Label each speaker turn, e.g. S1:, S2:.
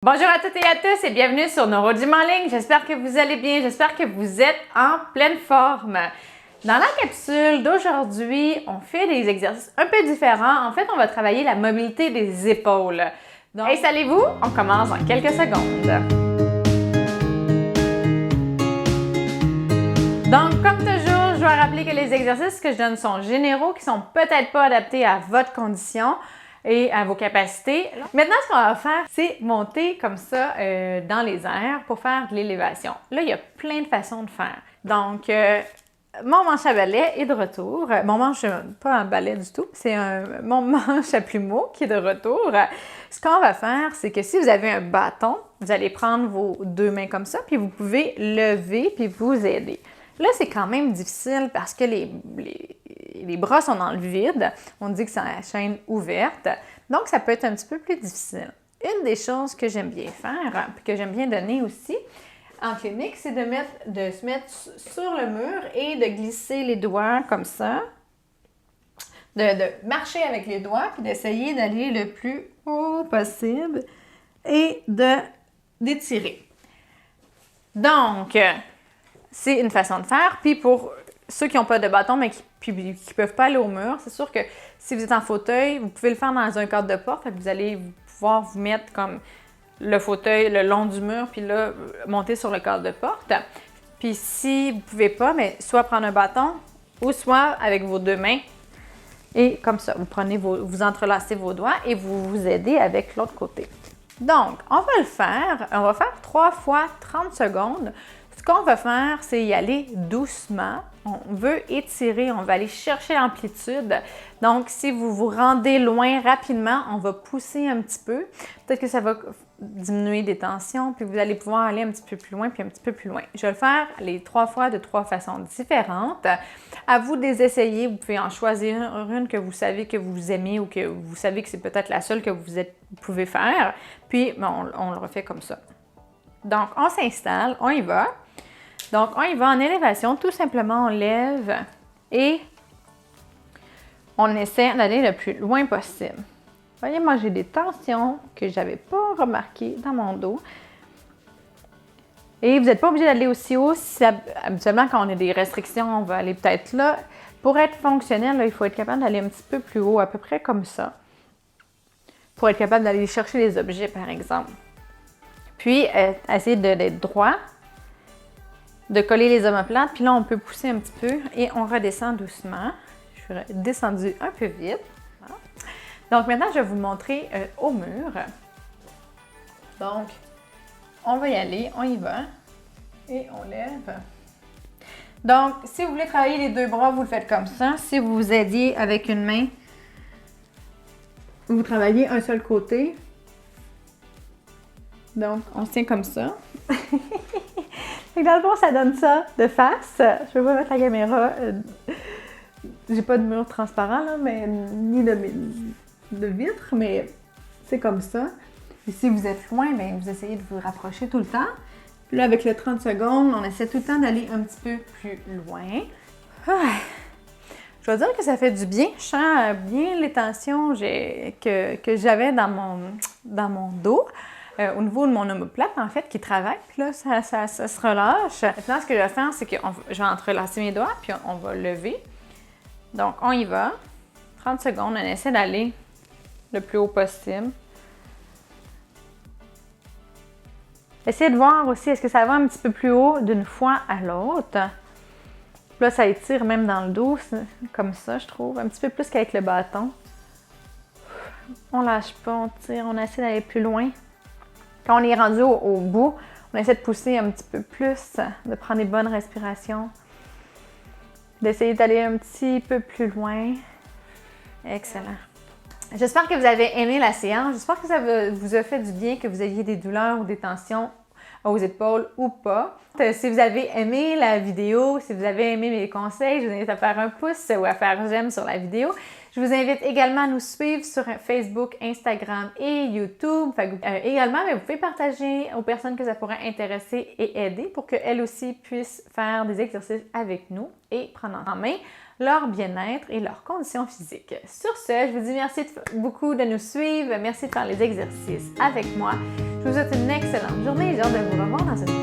S1: Bonjour à toutes et à tous et bienvenue sur NeuroGym en ligne. J'espère que vous allez bien, j'espère que vous êtes en pleine forme. Dans la capsule d'aujourd'hui, on fait des exercices un peu différents. En fait, on va travailler la mobilité des épaules. Donc, installez-vous, on commence dans quelques secondes. Donc, comme toujours, je dois rappeler que les exercices que je donne sont généraux, qui sont peut-être pas adaptés à votre condition et à vos capacités. Maintenant, ce qu'on va faire, c'est monter comme ça dans les airs pour faire de l'élévation. Là, il y a plein de façons de faire. Donc, mon manche à balai est de retour. Mon manche, pas un balai du tout, c'est mon manche à plumeau qui est de retour. Ce qu'on va faire, c'est que si vous avez un bâton, vous allez prendre vos deux mains comme ça, puis vous pouvez lever puis vous aider. Là, c'est quand même difficile parce que les bras sont dans le vide. On dit que c'est la chaîne ouverte. Donc, ça peut être un petit peu plus difficile. Une des choses que j'aime bien faire, puis que j'aime bien donner aussi en clinique, c'est de se mettre sur le mur et de glisser les doigts comme ça. De marcher avec les doigts, puis d'essayer d'aller le plus haut possible et d'étirer. Donc, c'est une façon de faire. Puis pour ceux qui n'ont pas de bâton, mais qui ne peuvent pas aller au mur, c'est sûr que si vous êtes en fauteuil, vous pouvez le faire dans un cadre de porte. Fait que vous allez pouvoir vous mettre comme le fauteuil le long du mur, puis là, monter sur le cadre de porte. Puis si vous ne pouvez pas, mais soit prendre un bâton ou soit avec vos deux mains. Et comme ça, vous entrelacez vos doigts et vous vous aidez avec l'autre côté. Donc, on va le faire. On va faire 3 fois 30 secondes. Ce qu'on va faire, c'est y aller doucement. On veut étirer, on va aller chercher l'amplitude. Donc, si vous vous rendez loin rapidement, on va pousser un petit peu. Peut-être que ça va diminuer des tensions, puis vous allez pouvoir aller un petit peu plus loin, puis un petit peu plus loin. Je vais le faire les 3 fois de 3 façons différentes. À vous de les essayer. Vous pouvez en choisir une que vous savez que vous aimez ou que vous savez que c'est peut-être la seule que vous pouvez faire. Puis, on le refait comme ça. Donc, on s'installe, on y va. Donc, on y va en élévation. Tout simplement, on lève et on essaie d'aller le plus loin possible. Vous voyez, moi, j'ai des tensions que je n'avais pas remarquées dans mon dos. Et vous n'êtes pas obligé d'aller aussi haut. Habituellement, quand on a des restrictions, on va aller peut-être là. Pour être fonctionnel, là, il faut être capable d'aller un petit peu plus haut, à peu près comme ça. Pour être capable d'aller chercher les objets, par exemple. Puis, essayer d'être droit, de coller les omoplates. Puis là, on peut pousser un petit peu et on redescend doucement. Je suis descendue un peu vite. Voilà. Donc, maintenant, je vais vous montrer au mur. Donc, on va y aller, on y va. Et on lève. Donc, si vous voulez travailler les deux bras, vous le faites comme ça. Si vous vous aidiez avec une main, vous travaillez un seul côté. Donc, on se tient comme ça. Dans le fond, ça donne ça de face. Je vais pas mettre la caméra. J'ai pas de mur transparent, là, mais ni de vitre, mais c'est comme ça. Et si vous êtes loin, bien, vous essayez de vous rapprocher tout le temps. Puis là, avec le 30 secondes, on essaie tout le temps d'aller un petit peu plus loin. Je dois dire que ça fait du bien. Je sens bien les tensions que j'avais dans mon dos. Au niveau de mon omoplate, en fait, qui travaille. Puis là, ça se relâche. Maintenant, ce que je vais faire, c'est que je vais entrelacer mes doigts, puis on va lever. Donc, on y va. 30 secondes, on essaie d'aller le plus haut possible. Essayez de voir aussi, est-ce que ça va un petit peu plus haut d'une fois à l'autre. Là, ça étire même dans le dos, comme ça, je trouve. Un petit peu plus qu'avec le bâton. On lâche pas, on tire, on essaie d'aller plus loin. Quand on est rendu au bout, on essaie de pousser un petit peu plus, de prendre des bonnes respirations, d'essayer d'aller un petit peu plus loin. Excellent. J'espère que vous avez aimé la séance. J'espère que ça vous a fait du bien, que vous ayez des douleurs ou des tensions aux épaules ou pas. Si vous avez aimé la vidéo, si vous avez aimé mes conseils, je vous invite à faire un pouce ou à faire j'aime sur la vidéo. Je vous invite également à nous suivre sur Facebook, Instagram et YouTube. Également, vous pouvez partager aux personnes que ça pourrait intéresser et aider pour qu'elles aussi puissent faire des exercices avec nous et prendre en main leur bien-être et leurs conditions physiques. Sur ce, je vous dis merci beaucoup de nous suivre. Merci de faire les exercices avec moi. Je vous souhaite une excellente journée et j'ai hâte de vous revoir dans une